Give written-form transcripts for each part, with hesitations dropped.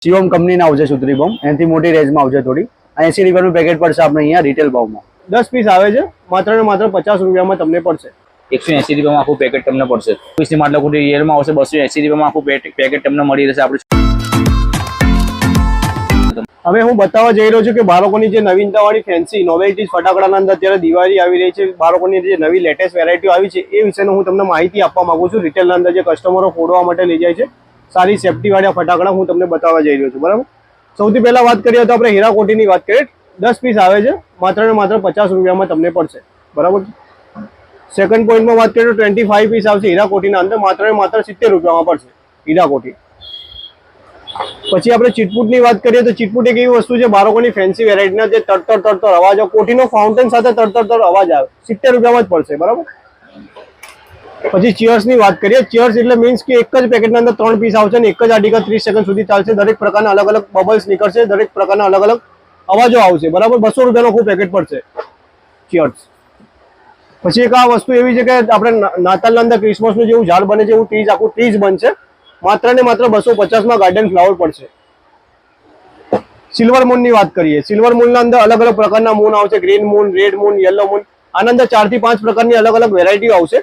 શિવમ કંપનીના આવશે સુત્રી બોમ્બ, એનાથી મોટી રેન્જમાં આવશે થોડી. 80 રૂપિયાનું પેકેટ પડશે આપણે અહીંયા રિટેલ ભાવમાં. 10 પીસ આવે છે, માત્ર ને માત્ર 50 રૂપિયામાં તમને પડશે. 180 રૂપિયામાં આખું પેકેટ તમને પડશે. 20 ની માટલા કુટી રિયલમાં આવશે 280 રૂપિયામાં આખું પેકેટ તમને મળી રહેશે. હવે હું બતાવવા જઈ રહ્યો છું કે બાળકોની જે નવીનતાવાળી ફેન્સી નોવેલ્ટીઝ ફટાકડાના અંદર અત્યારે દિવાળી આવી રહી છે, બાળકોની જે નવી લેટેસ્ટ વેરાયટીઓ આવી છે એ વિશેનો હું તમને માહિતી આપવા માંગુ છું. રિટેલના અંદર જે કસ્ટમરો ફોડવા માટે લઈ જાય છે સારી સેફ્ટીવાળા ફટાકડા હું તમને બતાવવા જઈ રહ્યો છું. બરાબર, સૌથી પહેલા વાત કરીએ તો આપણે હીરાકોટીની વાત કરીએ. 10 પીસ આવે છે, માત્ર ને માત્ર 50 રૂપિયામાં તમને પડશે. બરાબર. સેકન્ડ પોઈન્ટમાં વાત કરીએ તો 25 પીસ આવશે હીરાકોટીના અંદર, માત્ર ને માત્ર 70 રૂપિયામાં પડશે હીરાકોટી. પછી આપણે ચીટપુટની વાત કરીએ તો ચીટપુટ એક એવી વસ્તુ છે બાળકોની ફેન્સી વેરાયટીના જે તડતર અવાજ આવે, કોટીનો ફાઉન્ટેન સાથે તડતર અવાજ આવે, 70 રૂપિયામાં જ પડશે. બરાબર. પછી ચિયર્સની વાત કરીએ. ચિયર્સ એટલે મીન્સ કે એક જ પેકેટના અંદર 3 પીસ આવશે અને એક જ આર્ટિકલ 30 સેકન્ડ સુધી ચાલશે. દરેક પ્રકારના અલગ અલગ બબલ્સ નીકળશે, દરેક પ્રકારના અલગ અલગ અવાજો આવશે. બરાબર. 200 રૂપિયાનો ખૂબ પેકેટ પડશે ચિયર્સ. પછી એક આ વસ્તુ એવી છે કે આપણે નાતાલના અંદર ક્રિસમસનું જેવું ઝાડ બને છે એવું ટ્રીઝ આખું ટ્રીઝ બનશે, માત્ર ને માત્ર 250માં ગાર્ડન ફ્લાવર પડશે. સિલ્વર મૂનની વાત કરીએ. સિલ્વર મૂનના અંદર અલગ અલગ પ્રકારના મૂન આવશે, green moon, red moon, yellow moon. આના અંદર 4 થી 5 પ્રકારની અલગ અલગ વેરાયટીઓ આવશે.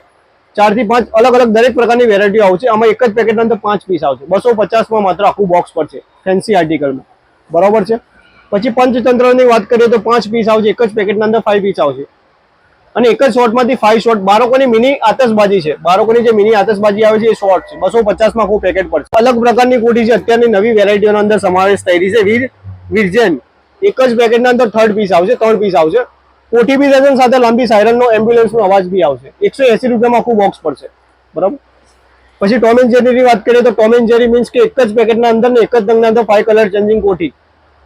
4 થી 5 અલગ અલગ દરેક પ્રકારની વેરાયટીઓ આવશે. આમાં એક જ પેકેટના અંદર 5 પીસ આવશે. 250માં માત્ર આખું બોક્સ પડશે ફેન્સી આર્ટિકલમાં. બરોબર છે. પછી પંચતંત્રની વાત કરીએ તો 5 પીસ આવશે. એક જ પેકેટના અંદર 5 પીસ આવશે અને એક જ શોટમાંથી 5 શોટ. બાળકોની મિની આતશબાજી છે, બાળકોની જે મિની આતશબાજી આવે છે એ શોટ છે. 250માં આખું પેકેટ પડશે. અલગ પ્રકારની કોટી છે, અત્યારની નવી વેરાયટીઓના અંદર સમાવેશ થઈ રહી છે. વિરજન એક જ પેકેટના અંદર 3 પીસ આવશે, 3 પીસ આવશે. કોટી બી રહેશે સાથે લાંબી સાયરનનો એમ્બ્યુલન્સનો અવાજ બી આવશે. 180 રૂપિયામાં આખું બોક્સ પડશે. બરાબર. પછી ટોમ એન્ડ જેરીની વાત કરીએ તો ટોમ એન્ડ જેરી મીન્સ કે એક જ પેકેટના અંદર ને એક જ રંગના અંદર 5 કલર ચેન્જિંગ કોટી,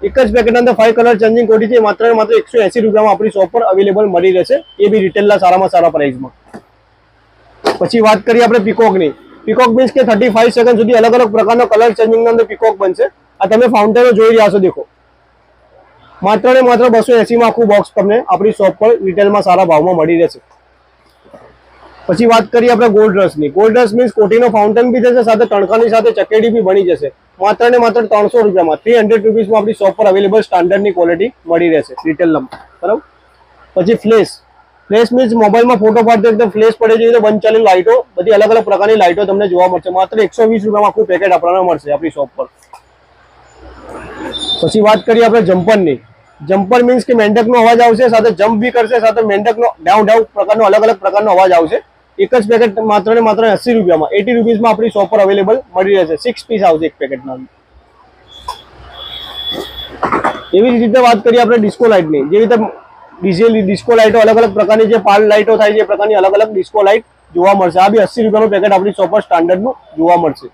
એક જ પેકેટના અંદર 5 કલર ચેન્જિંગ કોટી છે. માત્ર ને માત્ર 180 રૂપિયામાં આપણી શોપ પર અવેલેબલ મળી રહેશે, એ બી રિટેલના સારામાં સારા પ્રાઇસમાં. પછી વાત કરીએ આપણે પીકોકની. પીકોક મીન્સ કે 35 સેકન્ડ સુધી અલગ અલગ પ્રકારનો કલર ચેન્જિંગના અંદર પીકોક બનશે. આ તમે ફાઉન્ટેનો જોઈ રહ્યા છો, દેખો. માત્ર ને માત્ર 280માં આખું બોક્સ તમને આપણી શોપ પર રિટેલમાં સારા ભાવમાં મળી રહેશે. પછી વાત કરીએ આપણે ગોલ્ડ રશની. ગોલ્ડ રશ મીન્સ કોટીનો ફાઉન્ટેન બી થશે, સાથે તણખાની સાથે ચકેડી બી બની જશે. માત્ર ને માત્ર 300 રૂપિયામાં 300 રૂપીસમાં આપણી શોપ પર અવેલેબલ સ્ટાન્ડર્ડની ક્વોલિટી મળી રહેશે રિટેલમાં. બરાબર. પછી ફ્લેશ. ફ્લેશ મીન્સ મોબાઈલમાં ફોટો પાડતો એકદમ ફ્લેશ પડે છે તો બંધ ચાલેલી લાઇટો, બધી અલગ અલગ પ્રકારની લાઇટો તમને જોવા મળશે. માત્ર 120 રૂપિયામાં આખું પેકેટ આપણને મળશે આપણી શોપ પર. પછી વાત કરીએ આપણે જમ્પરની. જમ્પર મીન્સ કે મેંઢકનો અવાજ આવશે, સાથે જમ્પ બી કરશે, સાથે મેંઢકનો ઢાઉ પ્રકારનો અલગ અલગ પ્રકારનો અવાજ આવશે. એક જ પેકેટ માત્ર ને માત્ર 80 રૂપિયામાં 80 રૂપીસમાં આપણી શોપ પર અવેલેબલ મળી રહેશે. 6 પીસ આવશે એક પેકેટના. એવી જ રીતે વાત કરીએ આપણે ડિસ્કો લાઇટની. જેવી રીતે ડિસ્કો લાઇટો અલગ અલગ પ્રકારની જે પાલ લાઇટો થાય છે એ પ્રકારની અલગ અલગ ડિસ્કો લાઇટ જોવા મળશે. આ બી 80 રૂપિયાનું પેકેટ આપણી શોપ પર સ્ટાન્ડર્ડનું જોવા મળશે.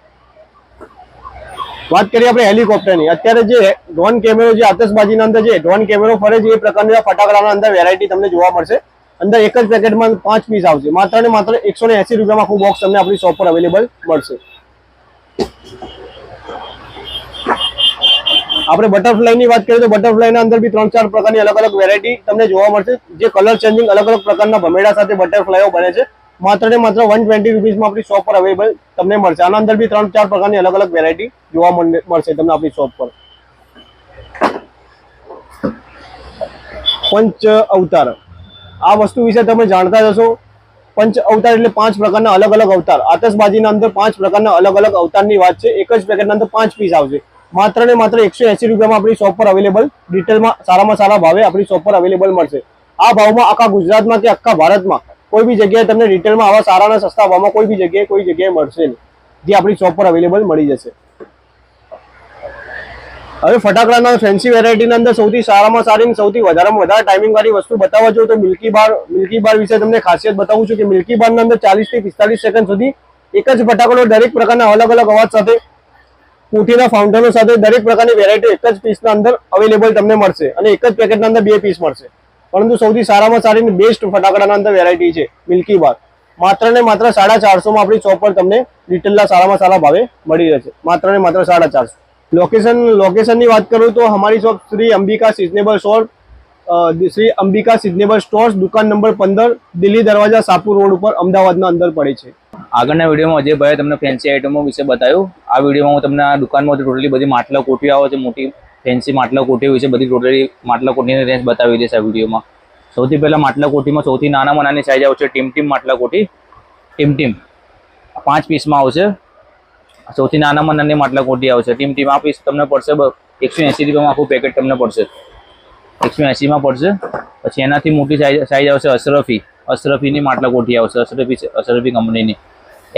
વાત કરીએ આપણે હેલિકોપ્ટરની. અત્યારે જે ડ્રોન કેમેરો, જે આતશબાજીના અંદર જે ડ્રોન કેમેરો ફરે છે એ પ્રકારના ફટાકડાના અંદર વેરાયટી તમને જોવા મળશે. અંદર એક જ પેકેટમાં 5 પીસ આવશે. માત્ર ને માત્ર 180 રૂપિયામાં આખું બોક્સ તમને આપણી શોપ પર અવેલેબલ મળશે. આપણે બટરફ્લાયની વાત કરીએ તો બટરફ્લાયના અંદર બી 3-4 પ્રકારની અલગ અલગ વેરાયટી તમને જોવા મળશે. જે કલર ચેન્જિંગ અલગ અલગ પ્રકારના ભમેડા સાથે બટરફ્લાયો બને છે. માત્ર ને માત્ર 120 રૂપીસમાં આપણી શોપ પર અવેલેબલ તમને મળશે. આના અંદર બી 3-4 પ્રકારની અલગ અલગ વેરાયટી જોવા મળશે તમને આપણી શોપ પર. પંચ અવતાર. આ વસ્તુ વિશે તમે જાણતા જશો. પંચ અવતાર એટલે 5 પ્રકારના અલગ અલગ અવતાર. આતશબાજીના અંદર 5 પ્રકારના અલગ અલગ અવતારની વાત છે. એક જ પેકેટના અંદર 5 પીસ આવશે. માત્ર ને માત્ર 180 રૂપિયામાં આપણી શોપ પર અવેલેબલ ડિટેલમાં સારામાં સારા ભાવે આપણી શોપ પર અવેલેબલ મળશે. આ ભાવમાં આખા ગુજરાતમાં કે આખા ભારતમાં કોઈ બી જગ્યાએ તમને રિટેલમાં આવા સારા અને સસ્તા ભાવમાં કોઈ જગ્યાએ મળશે નહીં, જે આપણી શોપ પર અવેલેબલ મળી જશે. હવે ફટાકડાના ફેન્સી વેરાયટીના અંદર સૌથી સારામાં સારી, સૌથી વધારેમાં વધારે ટાઈમિંગ વાળી વસ્તુ બતાવવા જોઈએ તો મિલ્કી બાર વિશે તમને ખાસિયત બતાવું છું કે મિલ્કી બારના અંદર 40 થી 45 સેકન્ડ સુધી એક જ ફટાકડો દરેક પ્રકારના અલગ અલગ અવાજ સાથે, કોઠીના ફાઉન્ટેનો સાથે દરેક પ્રકારની વેરાયટી એક જ પીસના અંદર અવેલેબલ તમને મળશે અને એક જ પેકેટના અંદર 2 પીસ મળશે. પરંતુ સૌથી સારામાં સારી બેસ્ટ ફટાકડાના અંદર વેરાયટી છે મિલ્કી બાર. માત્ર ને માત્ર 450માં આપણી શોપ પર તમને રિટેલના સારામાં સારા ભાવે મળી રહેશે. માત્ર ને માત્ર 450. લોકેશનની વાત કરું તો અમારી shop Shri Ambika seasonable stores, દુકાન નંબર 15, દિલ્હી દરવાજા, સાપુર રોડ ઉપર, અમદાવાદના અંદર પડે છે. આગળના વિડીયોમાં અજયભાઈએ તમને ફેન્સી આઇટમો વિશે બતાવ્યું. આ વિડીયોમાં હું તમને આ દુકાનમાં ટોટલી બધી માટલા કોઠીઓ આવે છે, મોટી ફેન્સી માટલા કોઠીઓ વિશે બધી ટોટલી માટલા કોઠીની રેન્જ બતાવી દઈશ આ વિડીયોમાં. સૌથી પહેલાં માટલા કોઠીમાં સૌથી નાનામાં નાની સાઈઝ આવશે ટીમ માટલા કોઠી. ટીમ 5 પીસમાં આવશે. સૌથી નાનામાં નાની માટલા કોઠી આવશે ટીમ. આ પીસ તમને પડશે 180 રૂપિયામાં આખું પેકેટ તમને પડશે. 180માં પડશે. પછી એનાથી મોટી સાઈઝ આવશે અશરફીની માટલા કોઠી આવશે, અશરફી કંપનીની.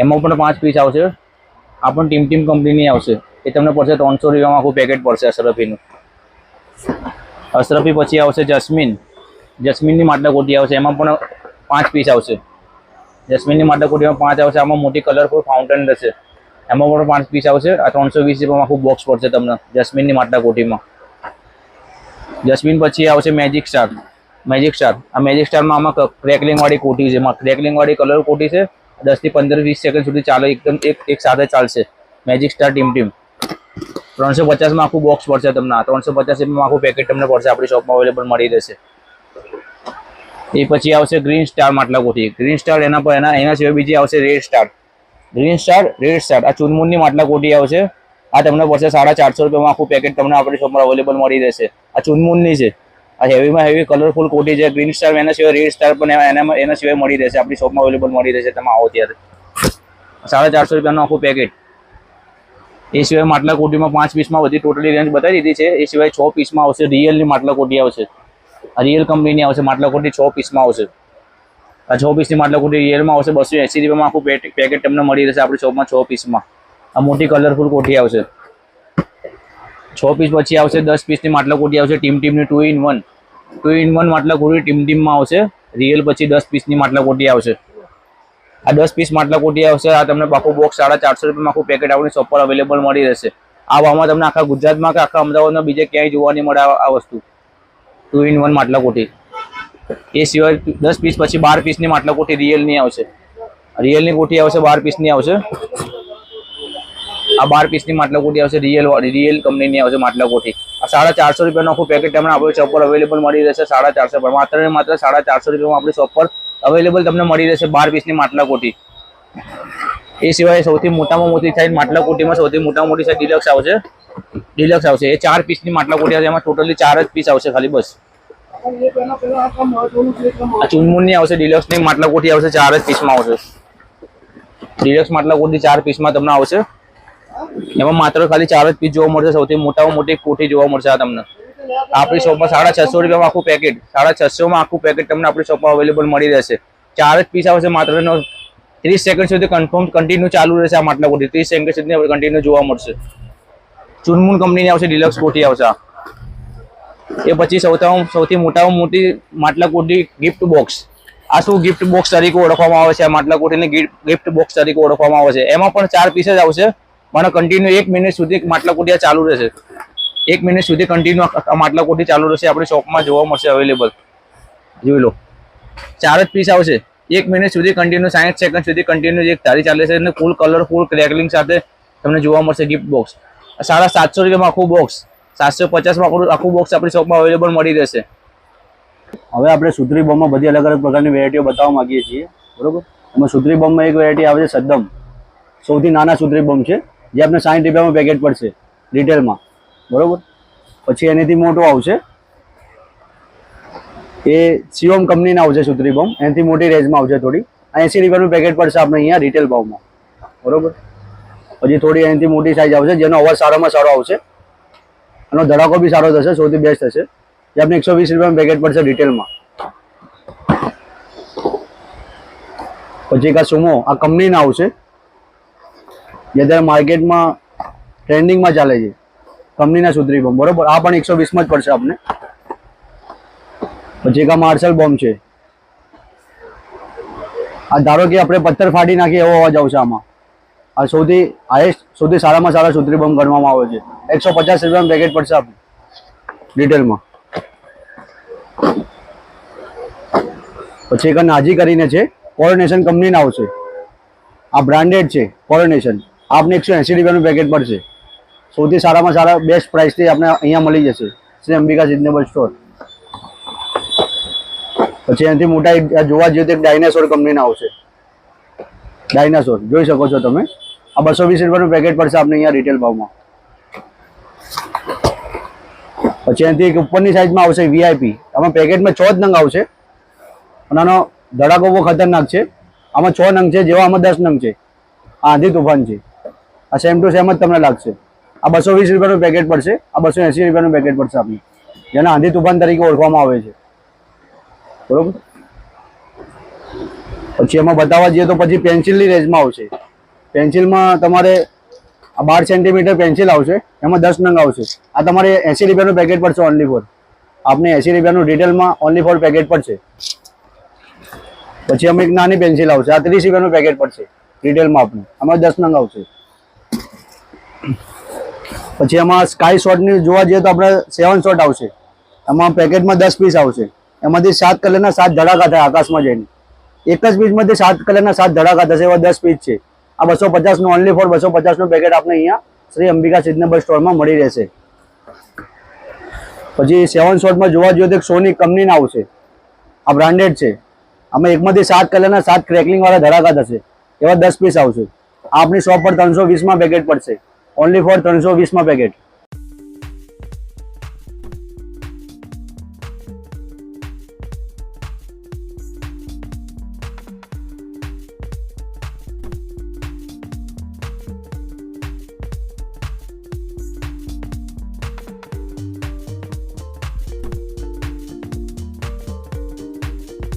એમાં પણ 5 પીસ આવશે. આ પણ ટીમ કંપનીની આવશે. એ તમને પડશે 300 રૂપિયામાં આખું પેકેટ પડશે અશરફીનું. અશરફી પછી આવશે જસ્મીનની માટલા કોઠી આવશે. એમાં પણ 5 પીસ આવશે. જસ્મીનની માટલા કોઠીમાં 5 આવશે. આમાં મોટી કલરફુલ ફાઉન્ટેન રહેશે. એમાં પણ 5 પીસ આવશે. આ 320 રૂપિયામાં આખું બોક્સ પડશે તમને જસ્મીનની માટલા કોઠીમાં. જસ્મીન પછી આવશે મેજિક સ્ટાર. આ મેજિક સ્ટારમાં આમાં ક્રેકલિંગ વાળી કોઠી છે. ક્રેકલિંગ વાળી કલર કોઠી છે. 10 થી 15-20 સેકન્ડ સુધી ચાલે, એકદમ એક સાથે ચાલશે. મેજિક સ્ટાર ટીમ 350માં આખું બોક્સ પડશે તમને. 350 રૂપિયામાં આખું પેકેટ તમને પડશે. આપણી શોપમાં અવેલેબલ મળી રહેશે. એ પછી આવશે ગ્રીન સ્ટાર માટલા કોઠી. ગ્રીન સ્ટાર એના સિવાય બીજી આવશે રેડ સ્ટાર. આ ચુનમુનની માટલા કોઠી આવશે. આ તમને પડશે 450 રૂપિયામાં આખું પેકેટ તમને આપણી શોપમાં અવેલેબલ મળી રહેશે. આ ચુનમુનની છે. આ હેવીમાં હેવી કલરફુલ કોઠી છે. ગ્રીન સ્ટાર એના સિવાય રેડ સ્ટાર પણ એના સિવાય મળી રહેશે. આપણી શોપમાં અવેલેબલ મળી રહેશે. તમે આવો ત્યારે 450 રૂપિયાનું આખું પેકેટ. એ સિવાય માટલા કોઠીમાં 5 પીસમાં બધી ટોટલી રેન્જ બતાવી દીધી છે. એ સિવાય 6 પીસમાં આવશે રિયલની માટલા કોઠી આવશે. આ રિયલ કંપનીની આવશે માટલા કોઠી. 6 પીસમાં આવશે. આ 6 પીસની માટલા કોઠી રિયલમાં આવશે. 280 રૂપિયામાં આખું પેકેટ તમને મળી રહેશે આપણી શોપમાં 6 પીસમાં. આ મોટી કલરફુલ કોઠી આવશે. 6 પીસ પછી આવશે 10 પીસની માટલા કોઠી આવશે ટીમની 2 in 1 માટલા કોઠી ટીમમાં આવશે. રિયલ પછી 10 પીસની માટલા કોઠી આવશે. આ 10 પીસ માટલા કોઠી આવશે. આ તમને આખું બોક્સ 450 રૂપિયામાં આખું પેકેટ આપણી શોપ પર અવેલેબલ મળી રહેશે. આ ભાવમાં તમને આખા ગુજરાતમાં કે આખા અમદાવાદમાં બીજે ક્યાંય જોવા નહીં મળે આ વસ્તુ. 2 in 1 માટલા કોઠી. એ સિવાય 10 પીસ પછી 12 પીસની માટલા કોઠી રિયલની આવશે. રિયલની કોઠી આવશે 12 પીસની આવશે. આ 12 પીસની માટલા કોઠી આવશે. રિયલ કંપનીની આવશે માટલા કોઠી. આ 450 રૂપિયાનું આખું પેકેટ તમને આપણી શોપ પર અવેલેબલ મળી રહેશે. 450 પર માત્ર 450 રૂપિયામાં આપણી શોપ પર અવેલેબલ તમને મળી રહેશે 12 પીસની માટલા કોઠી. એ સિવાય સૌથી મોટામાં મોટી સાઈઝ માટલા કોઠીમાં સૌથી મોટામાં મોટી સાઈઝ ડિલક્સ આવશે. એ 4 પીસની માટલા કોઠી આવશે. એમાં ટોટલી 4 જ પીસ આવશે ખાલી, બસ. આ ચુનમુનની આવશે ડિલક્સની માટલા કોઠી આવશે. 4 જ પીસમાં આવશે. ડિલક્સ માટલા કોઠી 4 પીસમાં તમને આવશે. એમાં માત્ર ખાલી 4 જ પીસ જોવા મળશે. સૌથી મોટામાં મોટી કોઠી જોવા મળશે આ તમને આપણી શોપમાં. 650 રૂપિયામાં આખું પેકેટ. 650માં આખું પેકેટ તમને આપણી શોપમાં અવેલેબલ મળી રહેશે. 4 જ પીસ આવશે. માત્ર 30 સેકન્ડ સુધી કન્ટિન્યુ ચાલુ રહેશે આ માટલા કોઠી. 30 સેકન્ડ સુધી કન્ટિન્યુ જોવા મળશે. ચુનમુન કંપનીની આવશે ડિલક્સ કોઠી આવશે. એ પછી સૌથી મોટામાં મોટી માટલા કોઠી ગિફ્ટ બોક્સ. આ શું ગિફ્ટ બોક્સ તરીકે ઓળખવામાં આવે છે? આ માટલા કોઠીને ગિફ્ટ બોક્સ તરીકે ઓળખવામાં આવે છે. એમાં પણ 4 પીસ જ આવશે. પણ કન્ટિન્યુ 1 મિનિટ સુધી માટલા કોઠી ચાલુ રહેશે. 1 મિનિટ સુધી કન્ટિન્યુ આ માટલા કોઠી ચાલુ રહેશે. આપણી શોપમાં જોવા મળશે અવેલેબલ. જોઈ લો, 4 જ પીસ આવશે. 1 મિનિટ સુધી કન્ટિન્યુ 60 સેકન્ડ સુધી કન્ટિન્યુ એક ધારી ચાલે છે. અને ફૂલ કલરફુલ ક્રેકલિંગ સાથે તમને જોવા મળશે ગિફ્ટ બોક્સ. 750 રૂપિયામાં આખું બોક્સ. 750માં આખું બોક્સ આપણી શોપમાં અવેલેબલ મળી રહેશે. હવે આપણે સુત્રી બોમ્બમાં બધી અલગ અલગ પ્રકારની વેરાયટીઓ બતાવવા માંગીએ છીએ, બરોબર. એમાં સુત્રી બોમ્બમાં એક વેરાયટી આવે છે સદ્દમ. સૌથી નાના સુત્રી બોમ્બ છે, જે આપણે 60 રૂપિયામાં પેકેટ પડશે રિટેલમાં, બરોબર. પછી એનાથી મોટો આવશે, એ શિવમ કંપનીના આવશે સુત્રી બોમ્બ. એનાથી મોટી રેન્જમાં આવશે થોડી. 80 રૂપિયાનું પેકેટ પડશે આપણે અહીંયા રિટેલ ભાવમાં, બરોબર. પછી થોડી એનાથી મોટી સાઈઝ આવશે, જેનો અવાજ સારામાં સારો આવશે. એનો ધડાકો બી સારો થશે, સૌથી બેસ્ટ થશે. જે આપણે 120 રૂપિયામાં પેકેટ પડશે રિટેલમાં. પછી એક આ સુમો, આ કંપનીના આવશે, જે અત્યારે માર્કેટમાં ટ્રેન્ડિંગમાં ચાલે છે, કંપનીના સુત્રી બોમ્બ, બરોબર. આ પણ 120માં જ પડશે આપણે. પછી એક આ માર્શલ બોમ્બ છે. આ ધારો કે આપણે પથ્થર ફાડી નાખીએ એવો અવાજ આવશે આમાં. આ સૌથી હાઈએસ્ટ, સૌથી સારામાં સારા સુત્રી બોમ્બ ગણવામાં આવે છે. 150 રૂપિયામાં પેકેટ પડશે આપણે રિટેલમાં. પછી એક નાજી કરીને છે, કોરોનેશન કંપનીના આવશે. આ બ્રાન્ડેડ છે કોરોનેશન. આપને 180 રૂપિયાનું પેકેટ પડશે. સૌથી સારામાં સારા બેસ્ટ પ્રાઇસથી આપણે અહીંયા મળી જશે, શ્રી અંબિકા સિઝનેબલ સ્ટોર. પછી એનાથી મોટા જોવા જઈએ તો એક ડાયનાસોર કંપનીના આવશે. ડાયનાસોર જોઈ શકો છો તમે. આ 220 રૂપિયાનું પેકેટ પડશે આપણે અહીંયા રિટેલ ભાવમાં. પછી એનાથી એક ઉપરની સાઈઝમાં આવશે વીઆઈપી. આમાં પેકેટમાં 6 જ નંગ આવશે અને આનો ધડાકો બહુ ખતરનાક છે. આમાં 6 નંગ છે, જેવા આમાં 10 નંગ છે. આ આંધી તુફાન છે. આ સેમ ટુ સેમ જ તમને લાગશે. આ 220 રૂપિયાનું પેકેટ પડશે. આ 280 રૂપિયાનું પેકેટ પડશે આપણે, જેને આંધી તુફાન તરીકે ઓળખવામાં આવે છે. બરોબર. પછી એમાં બતાવવા જઈએ તો પછી પેન્સિલની રેન્જમાં આવશે. પેન્સિલમાં તમારે આ 12 સેન્ટીમીટર પેન્સિલ આવશે, એમાં 10 નંગ આવશે. આ તમારે 80 રૂપિયાનું પેકેટ પડશે ઓનલી ફોર. આપણે 80 રૂપિયાનું રિટેલમાં ઓનલી ફોર પેકેટ પડશે. પછી અમે એક નાની પેન્સિલ આવશે, આ 30 રૂપિયાનું પેકેટ પડશે રિટેલમાં આપણે, આમાં 10 નંગ આવશે. પછી એમાં સ્કાય શોટની જોવા જઈએ તો આપણે 7 શોટ આવશે. એમાં પેકેટમાં 10 પીસ આવશે. એમાંથી 7 કલરના 7 ધડાકા થાય આકાશમાં જઈને. એક જ પીસમાંથી 7 કલરના 7 ધડાકા થશે, એવા 10 પીસ છે. આ 250 નું ઓનલી ફોર 250 નું પેકેટ આપણે અહીંયા શ્રી અંબિકા સિઝનેબલ સ્ટોરમાં મળી રહેશે. પછી 7 શોટમાં જોવા જોઈએ તો એક સોની કંપનીના આવશે. આ બ્રાન્ડેડ છે. આમાં એકમાંથી 7 કલરના 7 ક્રેકલિંગ વાળા ધડાકા થશે, એવા 10 પીસ આવશે. આ આપણી શોપ પર 320 માં પેકેટ પડશે, ઓનલી ફોર 320 માં પેકેટ.